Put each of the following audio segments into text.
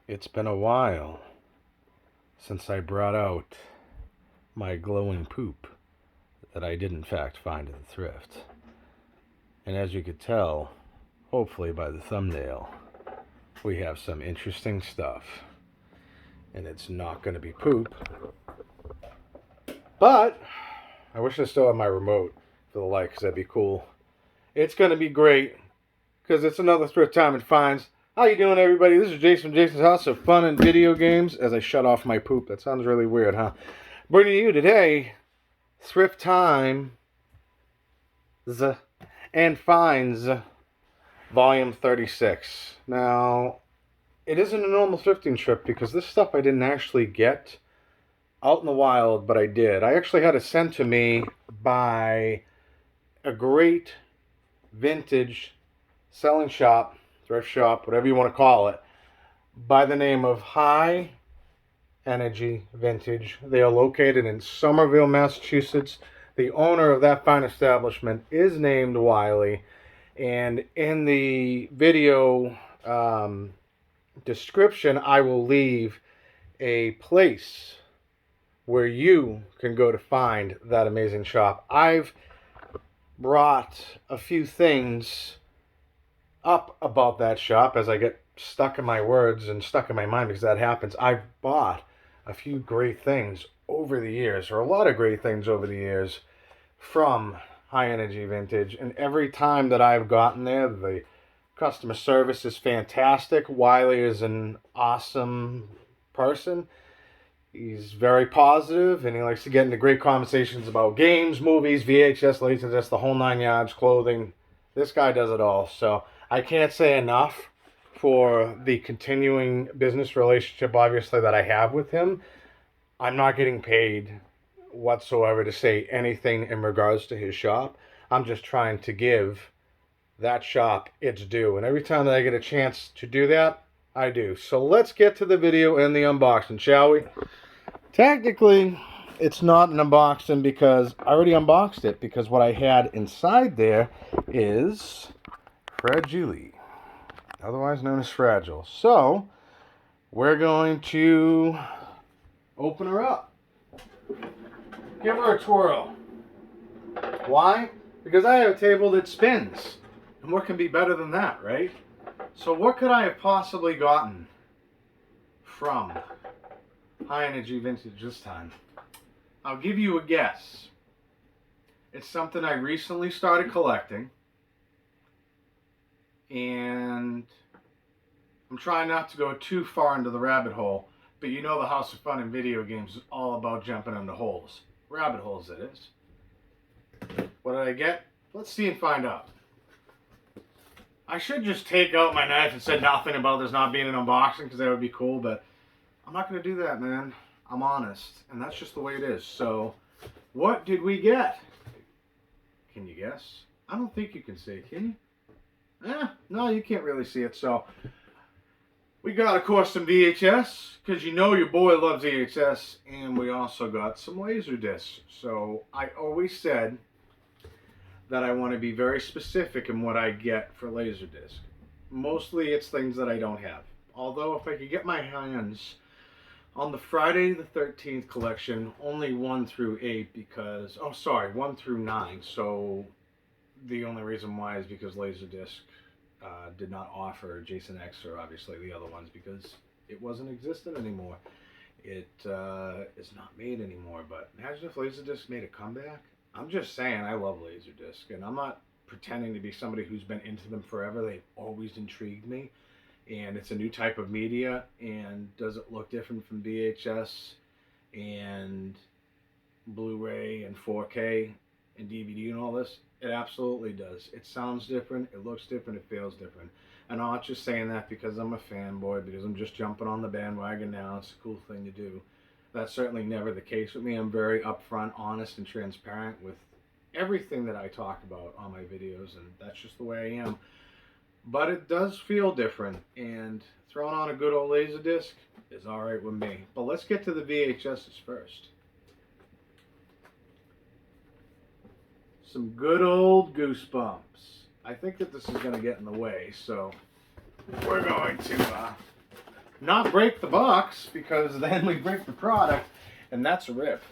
It's been a while since I brought out my glowing poop that I did in fact find at the thrift. And as you could tell, hopefully by the thumbnail, we have some interesting stuff. And it's not going to be poop. But I wish I still had my remote for the light because that'd be cool. It's going to be great because it's another Thrift Time and Finds. How you doing, everybody? This is Jason from Jason's House of Fun and Video Games. As I shut off my poop. That sounds really weird, huh? Bringing you today Thrift Time and Finds Volume 36. Now, it isn't a normal thrifting trip because this stuff I didn't actually get out in the wild, but I did. I actually had it sent to me by a great vintage selling shop, thrift shop, whatever you want to call it, by the name of High Energy Vintage. They are located in Somerville, Massachusetts. The owner of that fine establishment is named Wiley. And in the video description, I will leave a place where you can go to find that amazing shop. I've brought a few things up about that shop as I get stuck in my words and stuck in my mind because that happens. I've bought a few great things over the years, or a lot of great things over the years from High Energy Vintage. And every time that I've gotten there, the customer service is fantastic. Wiley is an awesome person. He's very positive, and he likes to get into great conversations about games, movies, VHS, laserdisc, the whole nine yards, clothing. This guy does it all. So I can't say enough for the continuing business relationship, obviously, that I have with him. I'm not getting paid whatsoever to say anything in regards to his shop. I'm just trying to give that shop its due. And every time that I get a chance to do that, I do. So let's get to the video and the unboxing, shall we? Technically, it's not an unboxing because I already unboxed it, because what I had inside there is Fragile, otherwise known as Fragile. So, we're going to open her up. Give her a twirl. Why? Because I have a table that spins. And what can be better than that, right? So what could I have possibly gotten from High Energy Vintage this time? I'll give you a guess. It's something I recently started collecting. And I'm trying not to go too far into the rabbit hole. But you know the House of Fun and Video Games is all about jumping into holes. Rabbit holes, it is. What did I get? Let's see and find out. I should just take out my knife and say nothing about this not being an unboxing, because that would be cool, but I'm not going to do that, man. I'm honest, and that's just the way it is. So, what did we get? Can you guess? I don't think you can see it, can you? No, you can't really see it. So, we got, of course, some VHS, because you know your boy loves VHS, and we also got some Laserdiscs. So, I always said that I want to be very specific in what I get for Laserdisc. Mostly it's things that I don't have. Although if I could get my hands on the Friday the 13th collection, only 1 through 8 because, 1 through 9. So the only reason why is because Laserdisc did not offer Jason X, or obviously the other ones, because it wasn't existent anymore. It is not made anymore. But imagine if Laserdisc made a comeback. I'm just saying, I love Laserdisc, and I'm not pretending to be somebody who's been into them forever. They've always intrigued me, and it's a new type of media. And does it look different from VHS and Blu-ray and 4K and DVD and all this? It absolutely does. It sounds different, it looks different, it feels different. And I'm not just saying that because I'm a fanboy, because I'm just jumping on the bandwagon now. It's a cool thing to do. That's certainly never the case with me. I'm very upfront, honest, and transparent with everything that I talk about on my videos, and that's just the way I am. But it does feel different, and throwing on a good old Laserdisc is alright with me. But let's get to the VHSs first. Some good old Goosebumps. I think that this is going to get in the way, so we're going to not break the box, because then we break the product, and that's a rip.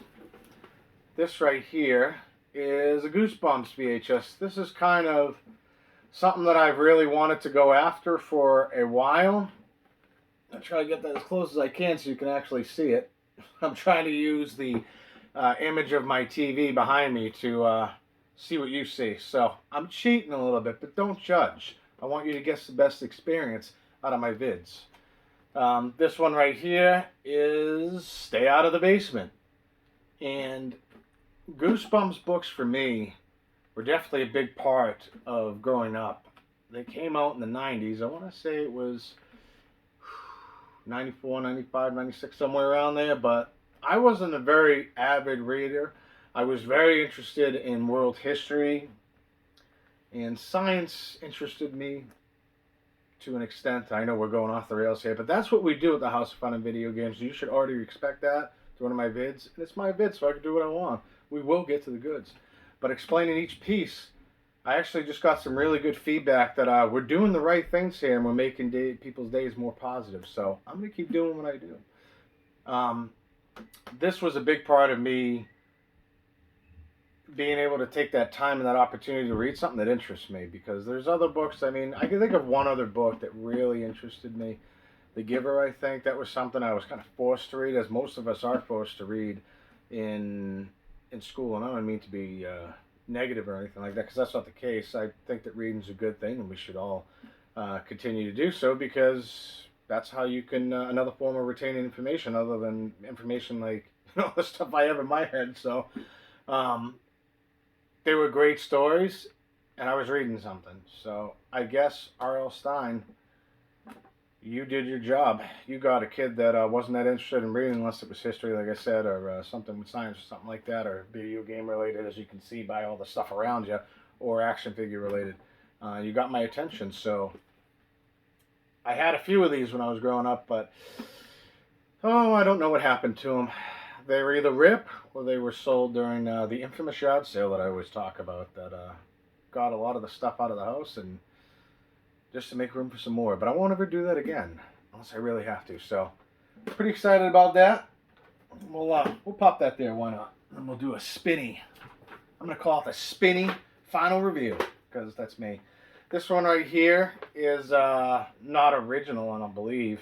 This right here is a Goosebumps VHS. This is kind of something that I've really wanted to go after for a while. I'll try to get that as close as I can so you can actually see it. I'm trying to use the image of my TV behind me to see what you see. So I'm cheating a little bit, but don't judge. I want you to get the best experience out of my vids. This one right here is Stay Out of the Basement. And Goosebumps books for me were definitely a big part of growing up. They came out in the 90s. I want to say it was 94, 95, 96, somewhere around there. But I wasn't a very avid reader. I was very interested in world history, and science interested me to an extent. I know we're going off the rails here, but that's what we do at the House of Fun and Video Games. You should already expect that to one of my vids. And it's my vid, so I can do what I want. We will get to the goods. But explaining each piece, I actually just got some really good feedback that we're doing the right things here, and we're making people's days more positive. So I'm going to keep doing what I do. This was a big part of me being able to take that time and that opportunity to read something that interests me, because there's other books. I mean, I can think of one other book that really interested me. The Giver, I think. That was something I was kind of forced to read, as most of us are forced to read in school. And I don't mean to be negative or anything like that, because that's not the case. I think that reading's a good thing, and we should all continue to do so, because that's how you can, another form of retaining information other than information like, the stuff I have in my head. So, they were great stories, and I was reading something. So I guess R.L. Stine, you did your job. You got a kid that wasn't that interested in reading unless it was history, like I said, or something with science or something like that, or video game related, as you can see by all the stuff around you, or action figure related. You got my attention. So I had a few of these when I was growing up, but I don't know what happened to them. They were either rip or they were sold during the infamous yard sale that I always talk about, that got a lot of the stuff out of the house, and just to make room for some more. But I won't ever do that again unless I really have to. So pretty excited about that. We'll pop that there. Why not? And we'll do a spinny. I'm gonna call it the spinny final review, because that's me. This one right here is not original, I don't believe.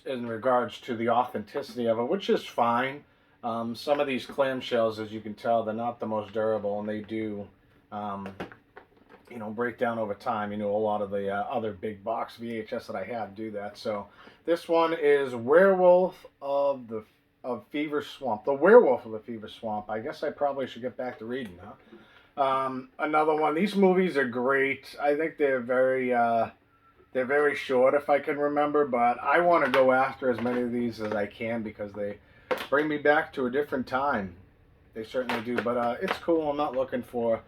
In regards to the authenticity of it, which is fine. Some of these clamshells, as you can tell, they're not the most durable, and they do, break down over time. A lot of the other big box VHS that I have do that. So this one is Werewolf of Fever Swamp. The Werewolf of the Fever Swamp. I guess I probably should get back to reading, huh? Another one. These movies are great. I think they're very short, if I can remember, but I want to go after as many of these as I can, because they bring me back to a different time. They certainly do, but it's cool. I'm not looking for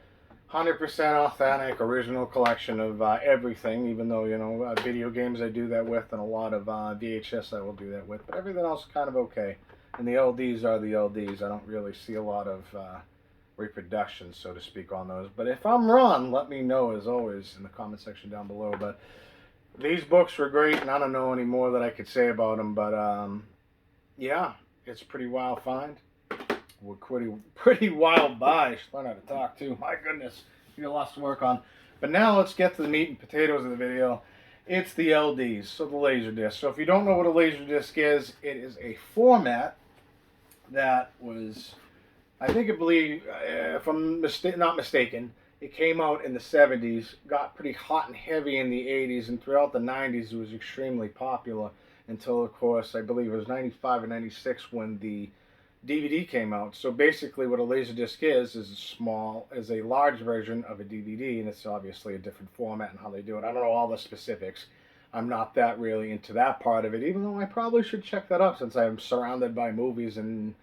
100% authentic, original collection of everything, even though, video games I do that with, and a lot of VHS I will do that with, but everything else is kind of okay. And the LDs are the LDs. I don't really see a lot of reproduction, so to speak, on those. But if I'm wrong, let me know, as always, in the comment section down below. But these books were great, and I don't know any more that I could say about them, but yeah, it's a pretty wild find. We're pretty wild buy. I should learn how to talk too. My goodness, you got lots to work on. But now let's get to the meat and potatoes of the video. It's the LDs, so the Laserdisc. So if you don't know what a Laserdisc is, it is a format that was, I believe, if I'm not mistaken, it came out in the 70s, got pretty hot and heavy in the 80s, and throughout the 90s it was extremely popular until, of course, I believe it was 95 or 96 when the DVD came out. So basically what a Laserdisc is a large version of a DVD, and it's obviously a different format and how they do it. I don't know all the specifics. I'm not that really into that part of it, even though I probably should check that up, since I'm surrounded by movies and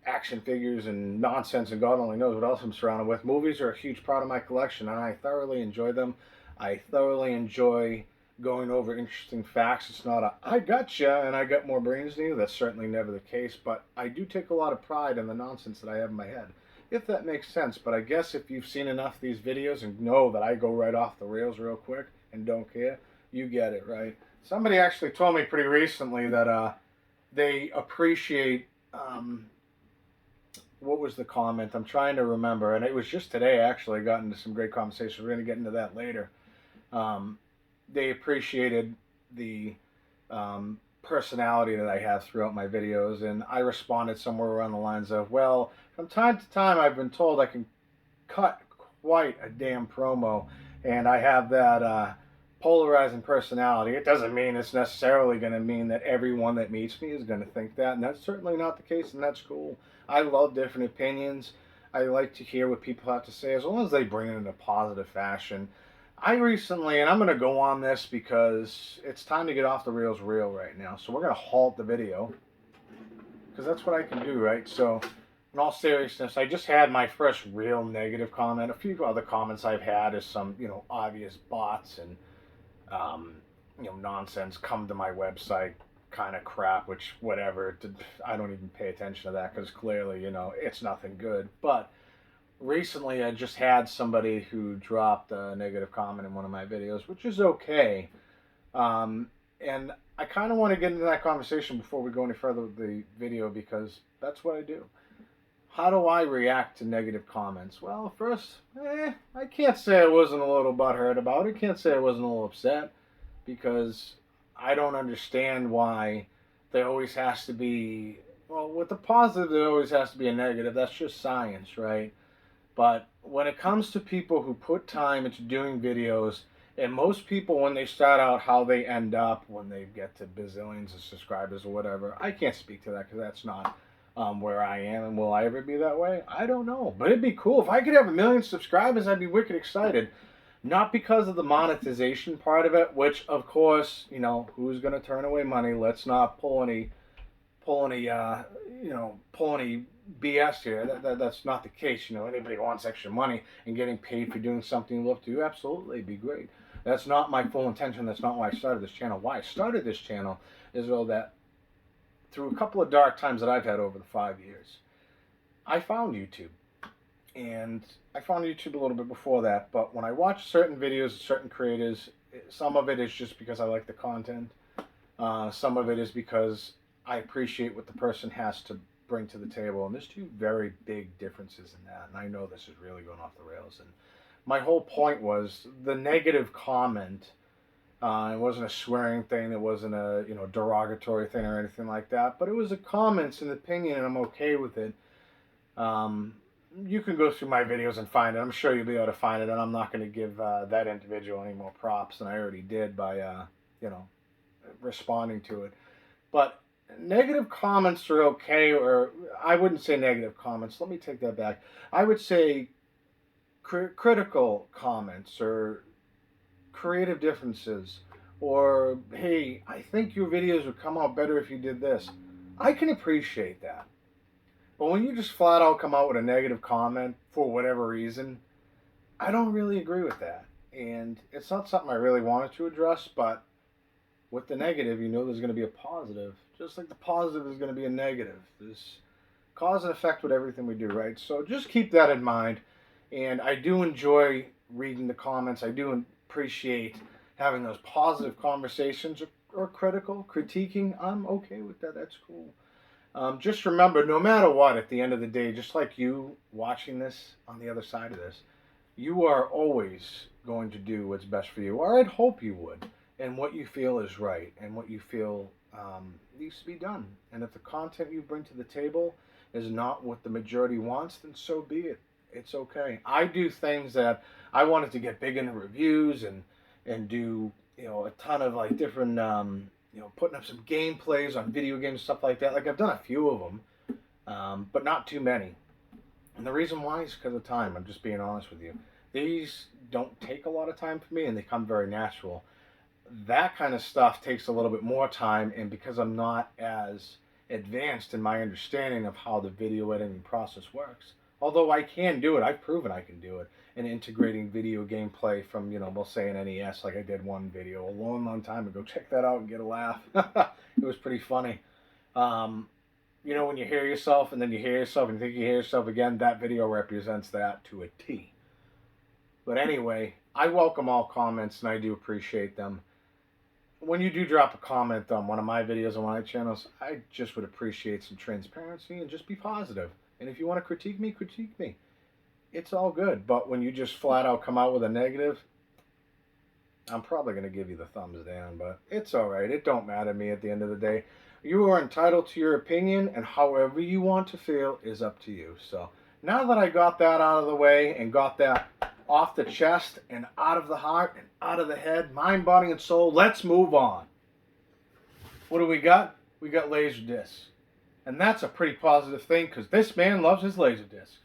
action figures and nonsense, and God only knows what else I'm surrounded with. Movies are a huge part of my collection, and I thoroughly enjoy them. I thoroughly enjoy going over interesting facts. It's not a, I gotcha, and I got more brains than you. That's certainly never the case, but I do take a lot of pride in the nonsense that I have in my head, if that makes sense. But I guess if you've seen enough of these videos and know that I go right off the rails real quick and don't care, you get it, right? Somebody actually told me pretty recently that they appreciate, what was the comment? I'm trying to remember, and it was just today actually. I got into some great conversation. We're going to get into that later. Um, they appreciated the personality that I have throughout my videos, and I responded somewhere around the lines of, well, from time to time I've been told I can cut quite a damn promo, and I have that polarizing personality. It doesn't mean it's necessarily going to mean that everyone that meets me is going to think that, and that's certainly not the case, and that's cool. I love different opinions. I like to hear what people have to say, as long as they bring it in a positive fashion. I recently, and I'm going to go on this because it's time to get off the rails real right now, so we're going to halt the video, because that's what I can do, right? So, in all seriousness, I just had my first real negative comment. A few other comments I've had is some, obvious bots and, nonsense, come to my website kind of crap, which, whatever, I don't even pay attention to that because clearly, it's nothing good. But recently I just had somebody who dropped a negative comment in one of my videos, which is okay. And I kind of want to get into that conversation before we go any further with the video, because that's what I do. How do I react to negative comments? Well, first, I can't say I wasn't a little butthurt about it. Can't say I wasn't a little upset, because I don't understand why there always has to be, well, with the positive, there always has to be a negative. That's just science, right? But when it comes to people who put time into doing videos, and most people, when they start out, how they end up when they get to bazillions of subscribers or whatever, I can't speak to that because that's not where I am. And will I ever be that way? I don't know. But it'd be cool. If I could have 1 million subscribers, I'd be wicked excited. Not because of the monetization part of it, which, of course, who's going to turn away money? Let's not pull any BS here. That's not the case. Anybody wants extra money and getting paid for doing something you love to do, absolutely, it'd be great. That's not my full intention. That's not why I started this channel. Why I started this channel is that through a couple of dark times that I've had over the 5 years, I found YouTube. And I found YouTube a little bit before that, but when I watch certain videos of certain creators, some of it is just because I like the content. Some of it is because I appreciate what the person has to bring to the table, and there's two very big differences in that, and I know this is really going off the rails. And my whole point was the negative comment. It wasn't a swearing thing, it wasn't a derogatory thing or anything like that, but it was a comment, an opinion, and I'm okay with it. You can go through my videos and find it. I'm sure you'll be able to find it, and I'm not going to give that individual any more props than I already did by responding to it. But negative comments are okay, or I wouldn't say negative comments. Let me take that back. I would say critical comments or creative differences, or hey, I think your videos would come out better if you did this. I can appreciate that. But when you just flat out come out with a negative comment for whatever reason, I don't really agree with that. And it's not something I really wanted to address, but with the negative, there's going to be a positive. Just like the positive is going to be a negative. There's cause and effect with everything we do, right? So just keep that in mind. And I do enjoy reading the comments. I do appreciate having those positive conversations, or critical, critiquing. I'm okay with that. That's cool. Just remember, no matter what, at the end of the day, just like you watching this on the other side of this, you are always going to do what's best for you, or I'd hope you would, and what you feel is right, and what you feel needs to be done. And if the content you bring to the table is not what the majority wants, then so be it. It's okay. I do things that I wanted to get big into reviews and do a ton of like different putting up some gameplays on video games, stuff like that. Like I've done a few of them, but not too many. And the reason why is because of time. I'm just being honest with you. These don't take a lot of time for me, and they come very natural. That kind of stuff takes a little bit more time, and because I'm not as advanced in my understanding of how the video editing process works, although I can do it, I've proven I can do it, in integrating video gameplay from, we'll say an NES, like I did one video a long, long time ago. Check that out and get a laugh. It was pretty funny. When you hear yourself and then you hear yourself and you think you hear yourself again, that video represents that to a T. But anyway, I welcome all comments and I do appreciate them. when you do drop a comment on one of my videos on my channels, I just would appreciate some transparency and just be positive. And if you want to critique me, critique me. It's all good. But when you just flat out come out with a negative, I'm probably going to give you the thumbs down. But it's all right. It don't matter to me at the end of the day. You are entitled to your opinion, and however you want to feel is up to you. So now that I got that out of the way and got that off the chest and out of the heart and out of the head, mind, body, and soul, let's move on. What do we got? We got Laserdisc. And that's a pretty positive thing because this man loves his Laserdisc.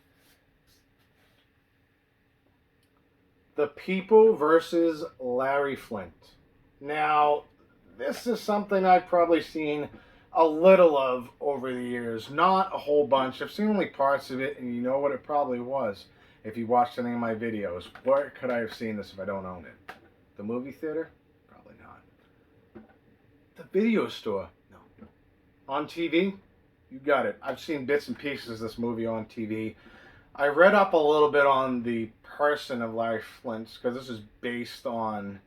The People versus Larry Flint. Now, this is something I've probably seen a little of over the years. Not a whole bunch. I've seen only parts of it, and you know what it probably was. If you watched any of my videos, where could I have seen this if I don't own it? The movie theater? Probably not. The video store? No. On TV? You got it. I've seen bits and pieces of this movie on TV. I read up a little bit on the person of Larry Flint, because this is based on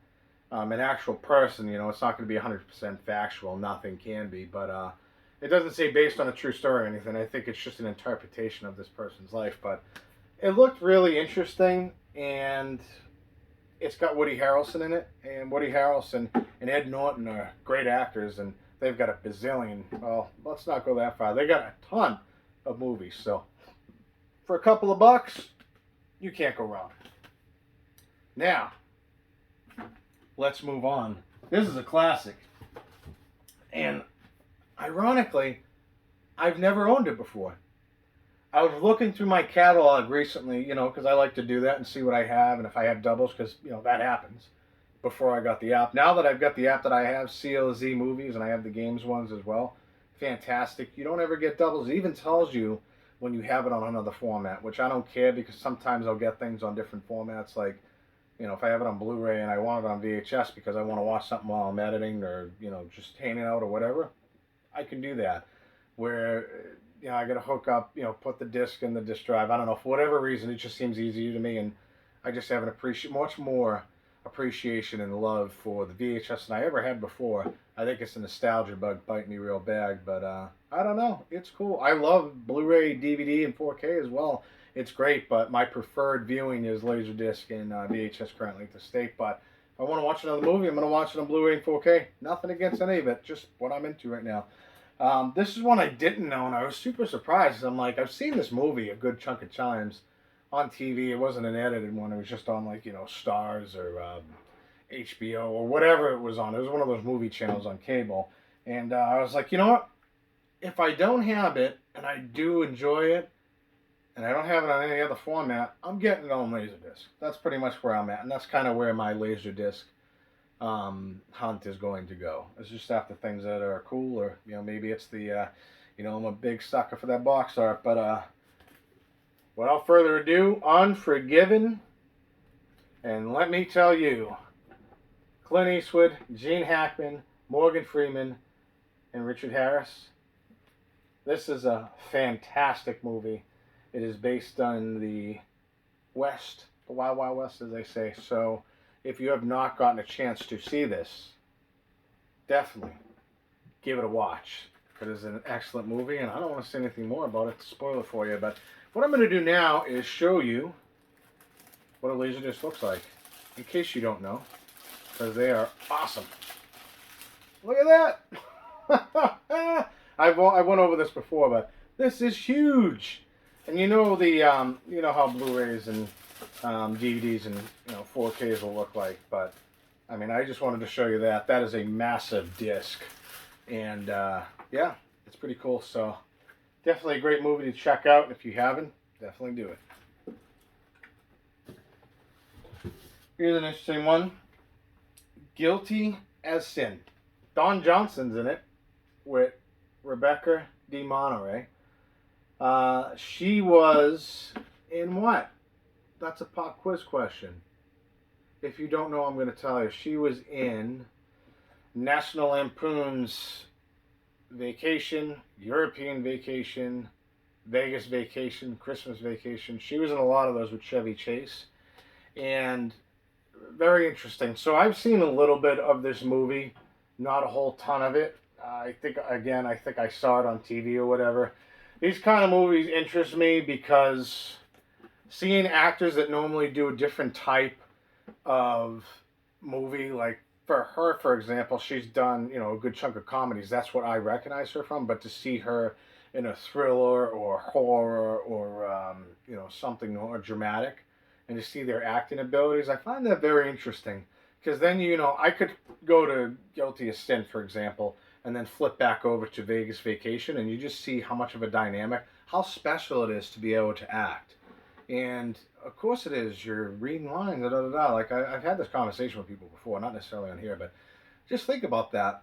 an actual person. You know, it's not going to be 100% factual. Nothing can be. But it doesn't say based on a true story or anything. I think it's just an interpretation of this person's life. But it looked really interesting, and it's got Woody Harrelson in it. And Woody Harrelson and Ed Norton are great actors, and they've got a bazillion. Well, let's not go that far. They got a ton of movies. So for a couple of bucks, you can't go wrong. Now, let's move on. This is a classic. And ironically, I've never owned it before. I was looking through my catalog recently, you know, because I like to do that and see what I have and if I have doubles, because, you know, that happens before I got the app. Now that I've got the app that I have, CLZ Movies, and I have the games ones as well, fantastic. You don't ever get doubles. It even tells you when you have it on another format, which I don't care because sometimes I'll get things on different formats. Like, you know, if I have it on Blu-ray and I want it on VHS because I want to watch something while I'm editing or, you know, just hanging out or whatever, I can do that. Where, you know, I got to hook up, you know, put the disc in the disc drive. I don't know, for whatever reason, it just seems easier to me, and I just have much more appreciation and love for the VHS than I ever had before. I think it's a nostalgia bug biting me real bad, but I don't know. It's cool. I love Blu-ray, DVD, and 4K as well. It's great, but my preferred viewing is Laserdisc and VHS currently at the state. But if I want to watch another movie, I'm going to watch it on Blu-ray and 4K. Nothing against any of it, just what I'm into right now. This is one I didn't know, and I was super surprised. I'm like, I've seen this movie a good chunk of times on TV. It wasn't an edited one. It was just on, like, you know, Stars or HBO or whatever it was on. It was one of those movie channels on cable. And I was like, you know what? If I don't have it, and I do enjoy it, and I don't have it on any other format, I'm getting it on Laserdisc. That's pretty much where I'm at, and that's kind of where my Laserdisc hunt is going to go. It's just after things that are cool, or, you know, maybe it's the, you know, I'm a big sucker for that box art. But without further ado, Unforgiven, and let me tell you, Clint Eastwood, Gene Hackman, Morgan Freeman, and Richard Harris. This is a fantastic movie. It is based on the West, the Wild Wild West, as they say. So if you have not gotten a chance to see this, definitely give it a watch. It is an excellent movie, and I don't want to say anything more about it to spoil it for you. But what I'm going to do now is show you what a Laserdisc looks like, in case you don't know, because they are awesome. Look at that! I went over this before, but this is huge. And you know the you know how Blu-rays and DVDs and, you know, 4Ks will look like, but I mean, I just wanted to show you that. That is a massive disc, and yeah, it's pretty cool. So definitely a great movie to check out. And if you haven't, definitely do it. Here's an interesting one. Guilty as Sin. Don Johnson's in it with Rebecca De Monterey. She was in what? That's a pop quiz question. If you don't know, I'm going to tell you. She was in National Lampoon's Vacation, European Vacation, Vegas Vacation, Christmas Vacation. She was in a lot of those with Chevy Chase. And very interesting. So I've seen a little bit of this movie. Not a whole ton of it. I think I saw it on TV or whatever. These kind of movies interest me because seeing actors that normally do a different type of movie, like for her, for example, she's done a good chunk of comedies. That's what I recognize her from. But to see her in a thriller or horror or something more dramatic, and to see their acting abilities, I find that very interesting. Because then I could go to Guilty as Sin, for example, and then flip back over to Vegas Vacation, and you just see how much of a dynamic, how special it is to be able to act. And of course it is. You're reading lines, da da da da. Like I've had this conversation with people before, not necessarily on here, but just think about that.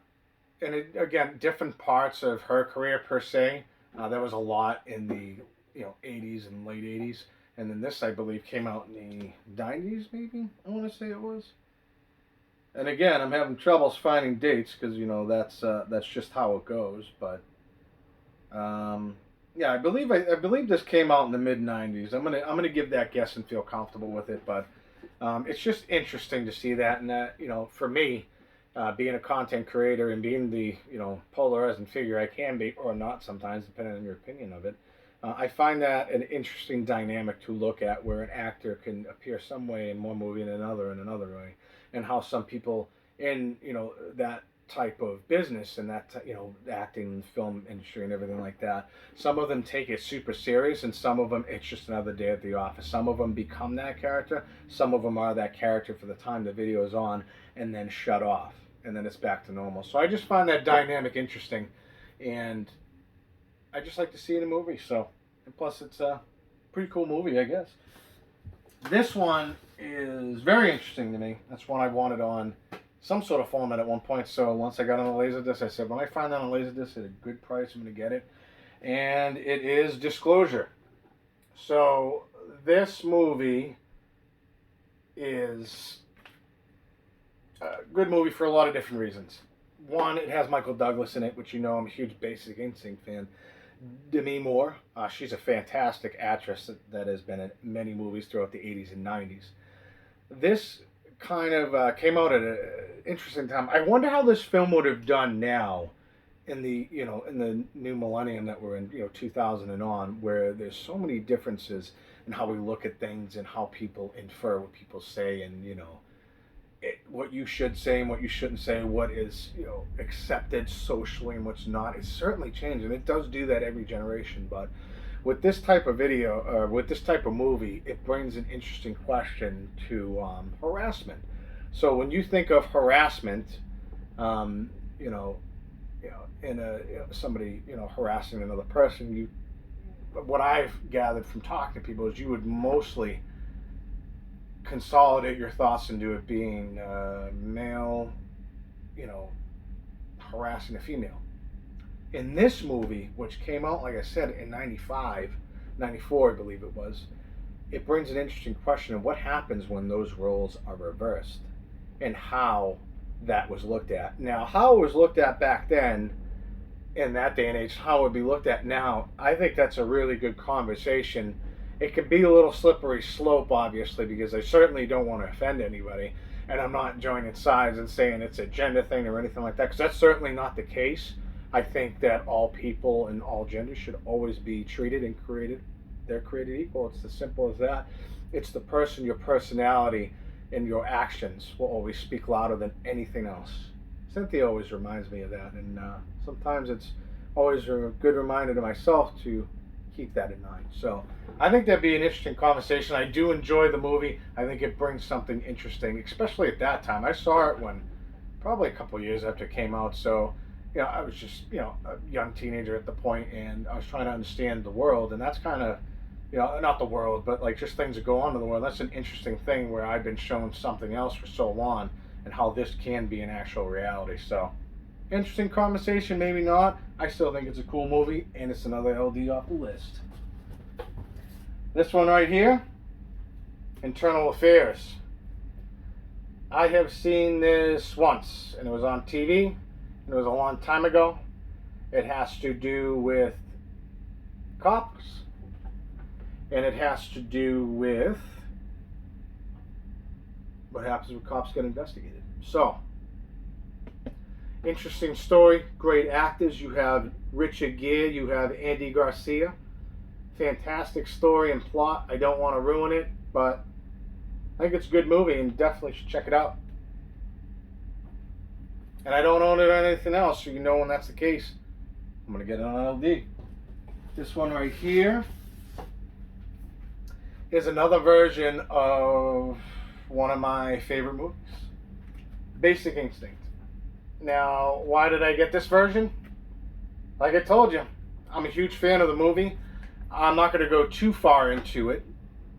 And again, different parts of her career per se. There was a lot in the '80s and late '80s, and then this I believe came out in the '90s, maybe I want to say it was. And again, I'm having troubles finding dates because that's just how it goes. But yeah, I believe this came out in the mid '90s. I'm gonna give that guess and feel comfortable with it. But it's just interesting to see that, and that for me, being a content creator and being the polarizing figure I can be or not sometimes, depending on your opinion of it. I find that an interesting dynamic to look at, where an actor can appear some way in one movie and another in another way, and how some people in that type of business and that acting, film industry, and everything like that. Some of them take it super serious, and some of them it's just another day at the office. Some of them become that character. Some of them are that character for the time the video is on, and then shut off, and then it's back to normal. So I just find that dynamic interesting, and I just like to see it in a movie. So, and plus it's a pretty cool movie, I guess. This one is very interesting to me. That's one I wanted on some sort of format at one point. So once I got on the Laserdisc, I said, when I find that on Laserdisc at a good price, I'm going to get it. And it is Disclosure. So this movie is a good movie for a lot of different reasons. One, it has Michael Douglas in it, which I'm a huge Basic Instinct fan. Demi Moore, she's a fantastic actress that has been in many movies throughout the 80s and 90s. This kind of came out at an interesting time. I wonder how this film would have done now in the in the new millennium that we're in, 2000 and on, where there's so many differences in how we look at things and how people infer what people say, and what you should say and what you shouldn't say, what is accepted socially and what's not. It's certainly changing. It does do that every generation, but with this type of video, or with this type of movie, it brings an interesting question to harassment. So when you think of harassment, in somebody harassing another person, what I've gathered from talking to people is you would mostly consolidate your thoughts into it being male, harassing a female. In this movie, which came out, like I said, in '95, '94, I believe it was, it brings an interesting question of what happens when those roles are reversed and how that was looked at. Now, how it was looked at back then, in that day and age, how it would be looked at now, I think that's a really good conversation. It can be a little slippery slope, obviously, because I certainly don't want to offend anybody, and I'm not joining sides and saying it's a gender thing or anything like that, because that's certainly not the case. I think that all people and all genders should always be treated and they're created equal. It's as simple as that. It's the person, your personality, and your actions will always speak louder than anything else. Cynthia always reminds me of that, and sometimes it's always a good reminder to myself to keep that in mind. So I think that'd be an interesting conversation. I do enjoy the movie. I think it brings something interesting, especially at that time. I saw it probably a couple years after it came out. So I was just a young teenager at the point, and I was trying to understand the world, and that's kind of not the world, but like just things that go on in the world. That's an interesting thing where I've been shown something else for so long, and how this can be an actual reality. So interesting conversation, maybe not. I still think it's a cool movie, and it's another LD off the list. This one right here, Internal Affairs. I have seen this once, and it was on TV, and it was a long time ago. It has to do with cops, and it has to do with what happens when cops get investigated. So, Interesting story, great actors. You have Richard Gere, you have Andy Garcia. Fantastic story and plot. I don't want to ruin it, but I think it's a good movie and definitely should check it out. And I don't own it or anything else, so you know when that's the case, I'm going to get it on LD. This one right here is another version of one of my favorite movies, Basic Instinct. Now, why did I get this version? Like I told you, I'm a huge fan of the movie. I'm not going to go too far into it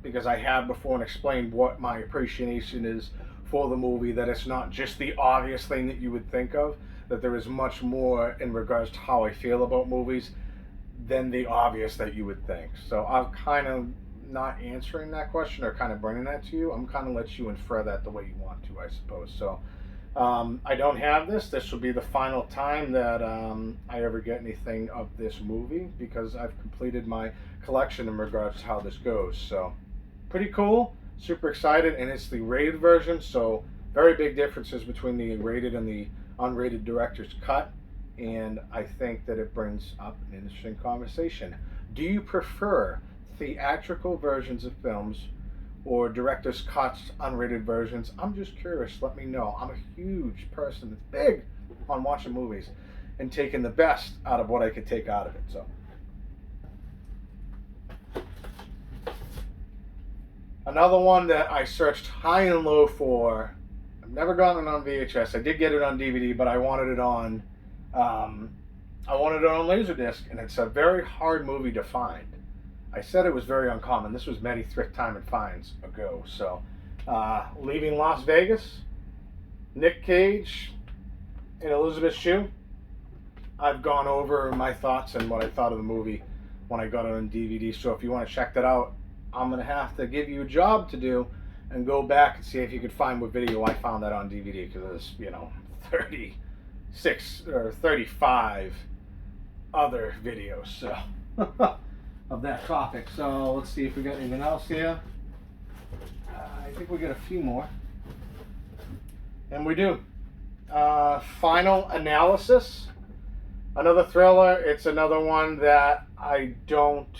because I have before and explained what my appreciation is for the movie, that it's not just the obvious thing that you would think of, that there is much more in regards to how I feel about movies than the obvious that you would think. So I'm kind of not answering that question or kind of bringing that to you. I'm kind of let you infer that the way you want to, I suppose. So I don't have this. This will be the final time that I ever get anything of this movie because I've completed my collection in regards to how this goes. So pretty cool, super excited, and it's the rated version, so very big differences between the rated and the unrated director's cut, and I think that it brings up an interesting conversation. Do you prefer theatrical versions of films or director's cuts, unrated versions? I'm just curious, let me know. I'm a huge person that's big on watching movies and taking the best out of what I could take out of it. So another one that I searched high and low for. I've never gotten it on VHS. I did get it on DVD, but I wanted it on Laserdisc, and it's a very hard movie to find. I said it was very uncommon. This was many Thrift Time and Finds ago. So, Leaving Las Vegas, Nick Cage, and Elizabeth Shue. I've gone over my thoughts and what I thought of the movie when I got it on DVD. So if you want to check that out, I'm going to have to give you a job to do and go back and see if you could find what video I found that on DVD, because there's, 36 or 35 other videos so of that topic. So let's see if we got anything else here. I think we got a few more. And we do. Final Analysis. Another thriller. It's another one that I don't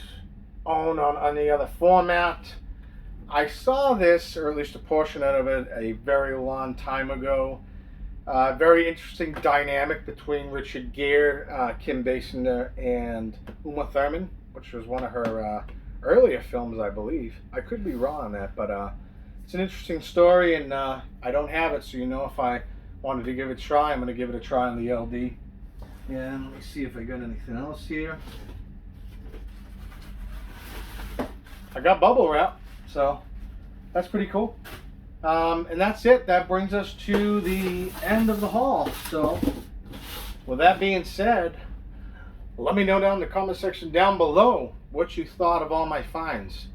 own on any other format. I saw this, or at least a portion of it, a very long time ago. Very interesting dynamic between Richard Gere, Kim Basinger, and Uma Thurman, which was one of her earlier films, I believe. I could be wrong on that, but it's an interesting story, and I don't have it, so if I wanted to give it a try, I'm going to give it a try on the LD. And let me see if I got anything else here. I got bubble wrap, so that's pretty cool. And that's it. That brings us to the end of the haul. So with that being said, let me know down in the comment section down below what you thought of all my finds.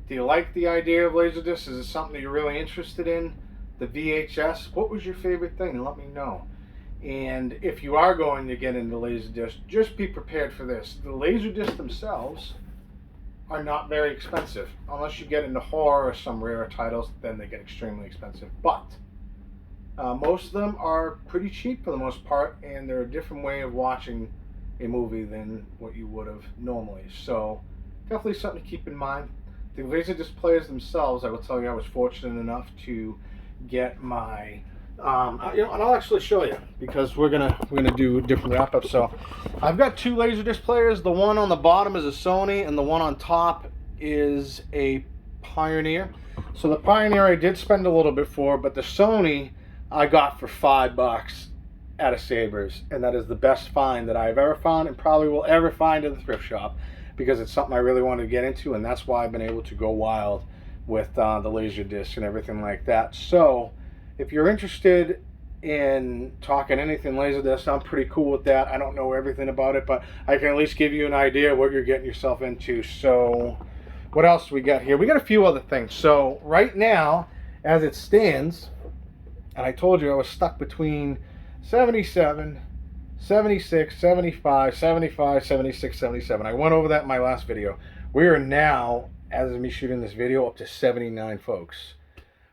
Do you like the idea of Laserdisc? Is it something you're really interested in? The VHS? What was your favorite thing? Let me know. And if you are going to get into Laserdisc, just be prepared for this. The Laserdisc themselves are not very expensive. Unless you get into horror or some rare titles, then they get extremely expensive. But most of them are pretty cheap for the most part, and they're a different way of watching a movie than what you would have normally. So definitely something to keep in mind. The Laserdisc players themselves, I will tell you, I was fortunate enough to get my and I'll actually show you, because we're gonna do a different wrap up. So I've got two Laserdisc players. The one on the bottom is a Sony, and the one on top is a Pioneer. So the Pioneer I did spend a little bit for, but the Sony I got for $5 at a Sabres, and that is the best find that I've ever found and probably will ever find at the thrift shop, because it's something I really wanted to get into, and that's why I've been able to go wild with the Laserdisc and everything like that. So if you're interested in talking anything Laserdisc, I'm pretty cool with that. I don't know everything about it, but I can at least give you an idea of what you're getting yourself into. So what else do we got here? We got a few other things. So right now, as it stands, and I told you I was stuck between 77, 76, 75, 75, 76, 77. I went over that in my last video. We are now, as of me shooting this video, up to 79 folks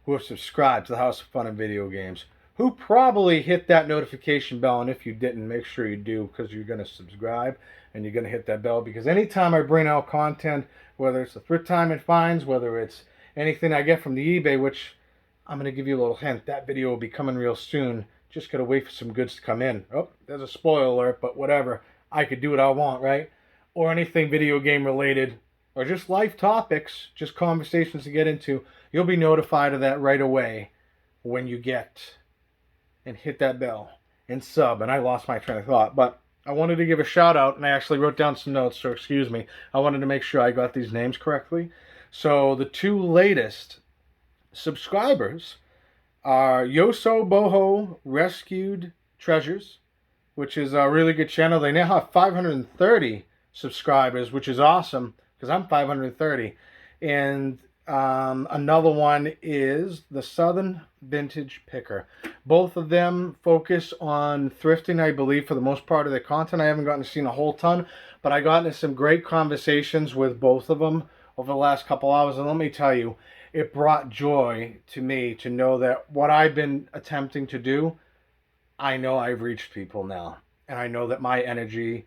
who have subscribed to the House of Fun and Video Games who probably hit that notification bell. And if you didn't, make sure you do, because you're going to subscribe and you're going to hit that bell. Because anytime I bring out content, whether it's the thrift time and finds, whether it's anything I get from the eBay, which I'm going to give you a little hint, that video will be coming real soon. Just got to wait for some goods to come in. Oh, there's a spoiler alert, but whatever. I could do what I want, right? Or anything video game related, or just life topics, just conversations to get into. You'll be notified of that right away when you get and hit that bell and sub. And I lost my train of thought, but I wanted to give a shout out, and I actually wrote down some notes, so excuse me. I wanted to make sure I got these names correctly. So the two latest subscribers are Yosoboho Rescued Treasures, which is a really good channel. They now have 530 subscribers, which is awesome, because I'm 530. And another one is the Southern Vintage Picker. Both of them focus on thrifting, I believe, for the most part of their content. I haven't gotten to see a whole ton, but I got into some great conversations with both of them over the last couple hours. And let me tell you, it brought joy to me to know that what I've been attempting to do, I know I've reached people now. And I know that my energy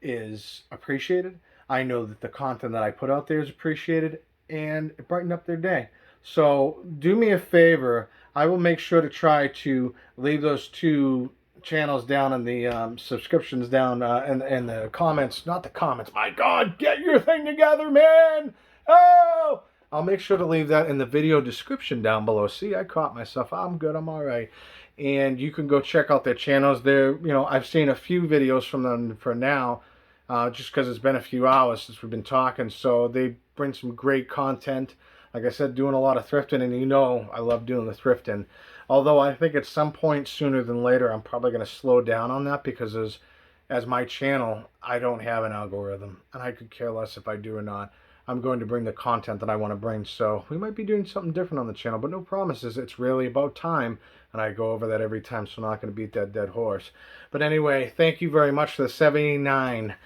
is appreciated. I know that the content that I put out there is appreciated, and it brightened up their day. So do me a favor. I will make sure to try to leave those two channels down in the subscriptions down in the comments. Not the comments. My God, get your thing together, man. Oh! I'll make sure to leave that in the video description down below. See, I caught myself. I'm good. I'm all right. And you can go check out their channels. They're, I've seen a few videos from them for now, just because it's been a few hours since we've been talking. So they bring some great content. Like I said, doing a lot of thrifting, and I love doing the thrifting. Although I think at some point sooner than later, I'm probably going to slow down on that, because as my channel, I don't have an algorithm, and I could care less if I do or not. I'm going to bring the content that I want to bring. So we might be doing something different on the channel, but no promises. It's really about time, and I go over that every time, so I'm not going to beat that dead horse. But anyway, thank you very much for the 79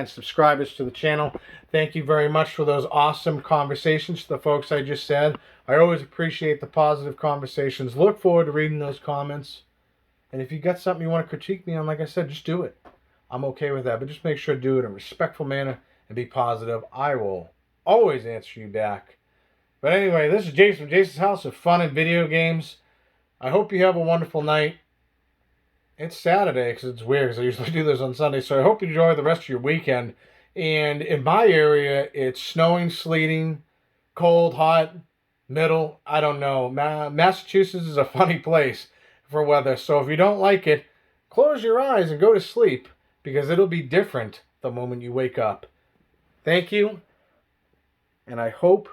subscribers to the channel. Thank you very much for those awesome conversations to the folks I just said. I always appreciate the positive conversations. Look forward to reading those comments. And if you got something you want to critique me on, like I said, just do it. I'm okay with that, but just make sure to do it in a respectful manner and be positive. I will always answer you back. But anyway, this is Jason from Jason's House of Fun and Video Games. I hope you have a wonderful night. It's Saturday, because it's weird, because I usually do this on Sunday. So I hope you enjoy the rest of your weekend. And in my area, it's snowing, sleeting, cold, hot, middle. I don't know. Massachusetts is a funny place for weather. So if you don't like it, close your eyes and go to sleep, because it'll be different the moment you wake up. Thank you, and I hope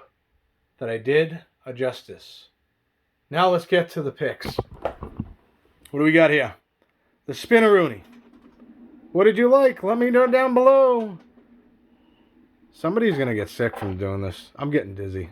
that I did a justice. Now let's get to the picks. What do we got here? The Spinneroonie. What did you like? Let me know down below. Somebody's going to get sick from doing this. I'm getting dizzy.